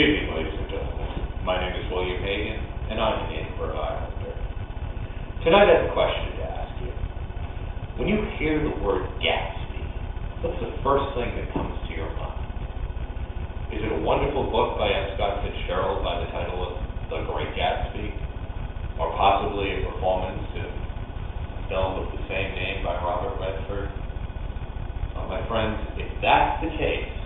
evening, ladies and gentlemen. My name is William Hagan, and I'm a native Rhode Islander. Tonight I have a question to ask you. When you hear the word Gaspée, what's the first thing that comes to your mind? Is it a wonderful book by F. Scott Fitzgerald by the title of The Great Gatsby? Or possibly a performance in a film of the same name by Robert Redford? Well, my friends, if that's the case,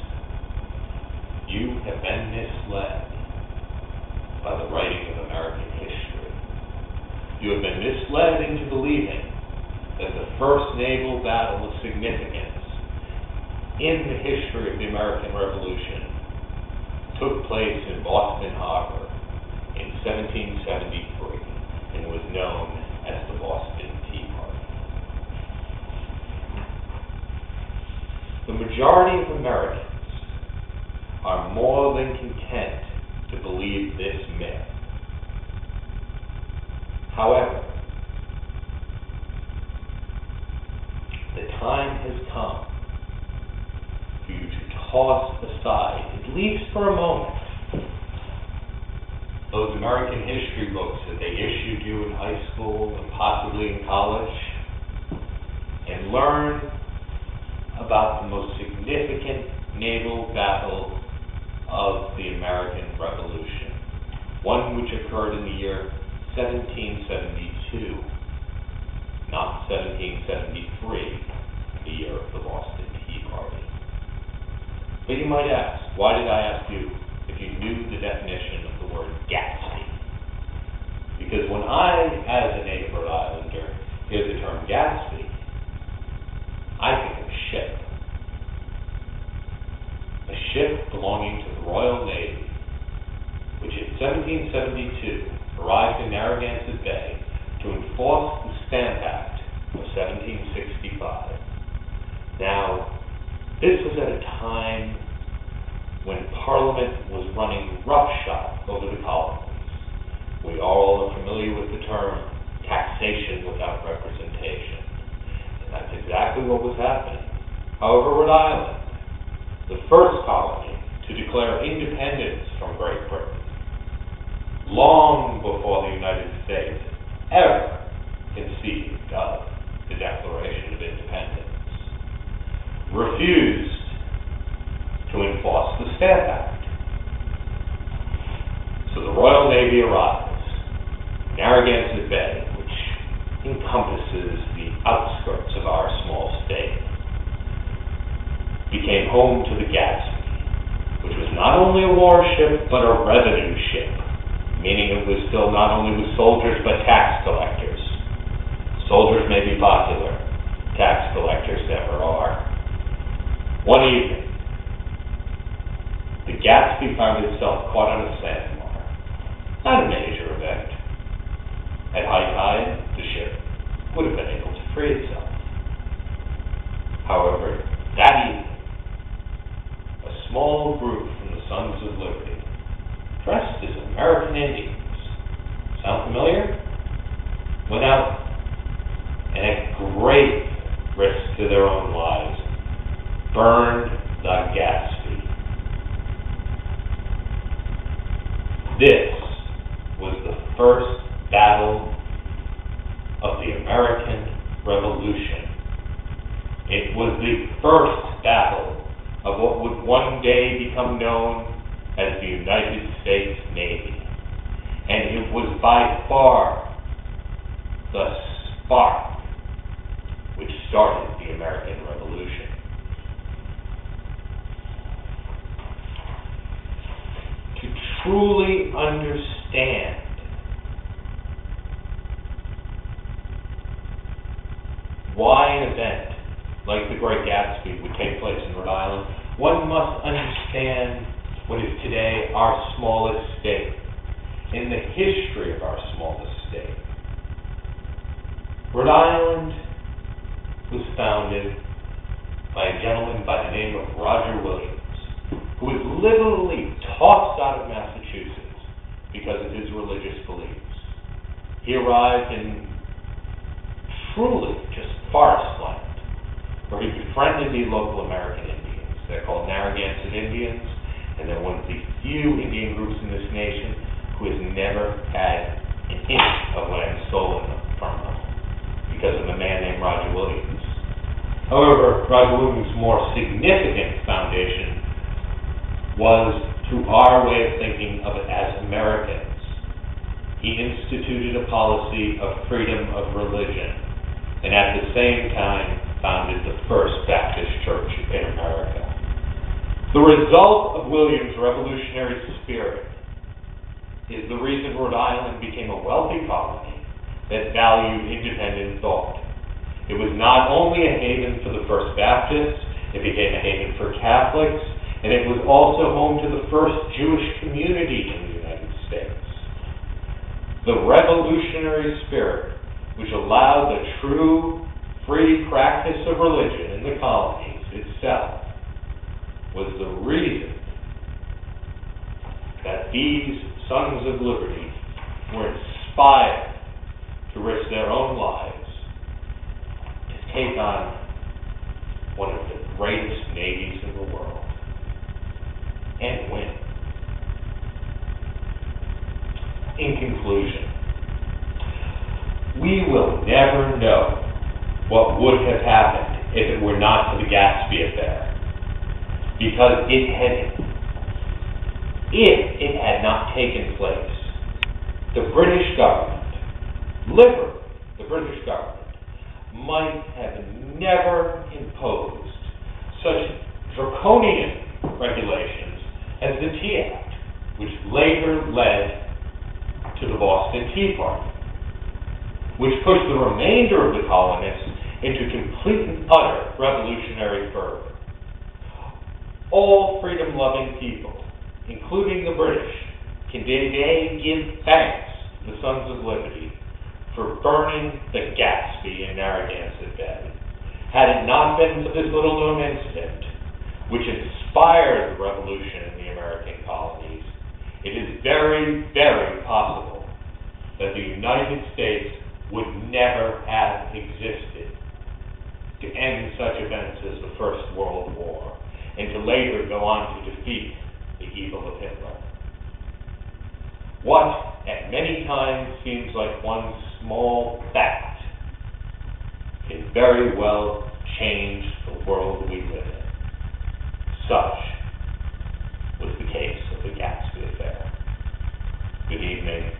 you have been misled by the writing of American history. You have been misled into believing that the first naval battle of significance in the history of the American Revolution took place in Boston Harbor in 1773 and was known as the Boston Tea Party. The majority of Americans are more than content to believe this myth. However, the time has come for you to toss aside, at least for a moment, those American history books that they issued you in high school and possibly in college, and learn about the most significant naval battle of the American Revolution, one which occurred in the year 1772, not 1773, the year of the Boston Tea Party. But you might ask, why did I ask you if you knew the definition of the word Gaspée? Because when I, as a native Rhode Islander, hear the term Gaspée, I think of ship. A ship belonging to the Royal Navy, which in 1772 arrived in Narragansett Bay to enforce the Stamp Act of 1765. Now, this was at a time when Parliament was running roughshod over the colonies. We all are familiar with the term taxation without representation, and that's exactly what was happening. However, Rhode Island, the first colony to declare independence from Great Britain, long before the United States ever conceived of the Declaration of Independence, refused to enforce the Stamp Act. So the Royal Navy arrives, Narragansett Bay, which encompasses the outskirts of our small state, became home to the Gaspée, which was not only a warship, but a revenue ship, meaning it was still not only with soldiers, but tax collectors. Soldiers may be popular, tax collectors never are. One evening, the Gaspée found itself caught on a sandbar. Not a major event. At high tide, the ship would have been able to free itself. However, that evening, a small group from the Sons of Liberty, dressed as American Indians, sound familiar? Went out and at great risk to their own lives, burned the Gaspée. This was the first battle of the American Revolution. It was the first battle of what would one day become known as the United States Navy. And it was by far the spark which started the American Revolution. To truly understand why an event like the Great Gatsby would take place in Rhode Island, one must understand what is today our smallest state, in the history of our smallest state. Rhode Island was founded by a gentleman by the name of Roger Williams, who was literally tossed out of Massachusetts because of his religious beliefs. He arrived in truly just forest land, where he befriended the local American Indians. They're called Narragansett Indians, and they're one of the few Indian groups in this nation who has never had an inch of land stolen from them because of a man named Roger Williams. However, Roger Williams' more significant foundation was to our way of thinking of it as Americans. He instituted a policy of freedom of religion, and at the same time founded the first Baptist church in America. The result of Williams' revolutionary spirit is the reason Rhode Island became a wealthy colony that valued independent thought. It was not only a haven for the First Baptists, it became a haven for Catholics, and it was also home to the first Jewish community in the United States. The revolutionary spirit, which allowed the true, free practice of religion in the colonies itself, was the reason that these Sons of Liberty were inspired to risk their own lives to take on one of the greatest navies in the world and win. In conclusion, we will never know what would have happened if it were not for the Gaspée affair, because if it had not taken place, the British government, literally the British government, might have never imposed such draconian regulations as the Tea Act, which later led to the Boston Tea Party, which pushed the remainder of the colonists into complete and utter revolutionary fervor. All freedom-loving people, including the British, can today give thanks to the Sons of Liberty for burning the Gaspée in Narragansett Bay. Had it not been for this little-known incident, which inspired the revolution in the American colonies, it is very, very possible that the United States would never have existed to end such events as the First World War, and to later go on to defeat the evil of Hitler. What, at many times, seems like one small fact can very well change the world we live in. Such was the case of the Gaspée affair. Good evening.